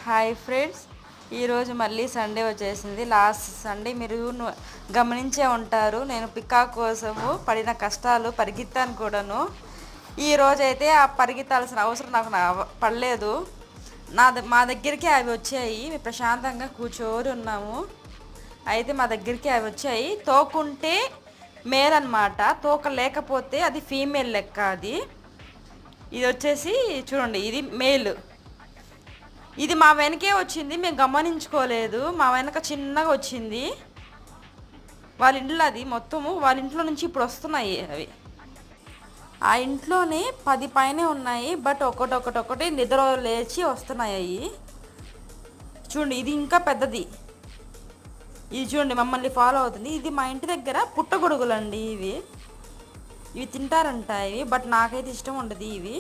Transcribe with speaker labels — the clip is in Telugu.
Speaker 1: హాయ్ ఫ్రెండ్స్, ఈరోజు మళ్ళీ సండే వచ్చేసింది. లాస్ట్ సండే మీరు గమనించే ఉంటారు, నేను పికాక్ కోసము పడిన కష్టాలు పరిగెత్తాను కూడాను. ఈరోజైతే ఆ పరిగెత్తాల్సిన అవసరం నాకు పడలేదు. మా దగ్గరికి అవి వచ్చాయి. మేము ప్రశాంతంగా కూర్చొని ఉన్నాము. అయితే మా దగ్గరికి అవి వచ్చాయి. తోకుంటే మేల్ అనమాట, తోక లేకపోతే అది ఫీమేల్ లెక్క. అది ఇది వచ్చేసి చూడండి, ఇది మేల్. ఇది మా వెనకే వచ్చింది, మేము గమనించుకోలేదు. మా వెనక చిన్నగా వచ్చింది. వాళ్ళ ఇంట్లో అది మొత్తము వాళ్ళ ఇంట్లో నుంచి ఇప్పుడు వస్తున్నాయి అవి. ఆ ఇంట్లోనే 10 పైనే ఉన్నాయి, బట్ ఒకటి నిద్ర లేచి వస్తున్నాయి అవి. చూడండి, ఇది ఇంకా పెద్దది. ఇది చూడండి, మమ్మల్ని ఫాలో అవుతుంది. ఇది మా ఇంటి దగ్గర పుట్టగొడుగులు అండి. ఇవి తింటారంట ఇవి, బట్ నాకైతే ఇష్టం ఉండదు ఇవి.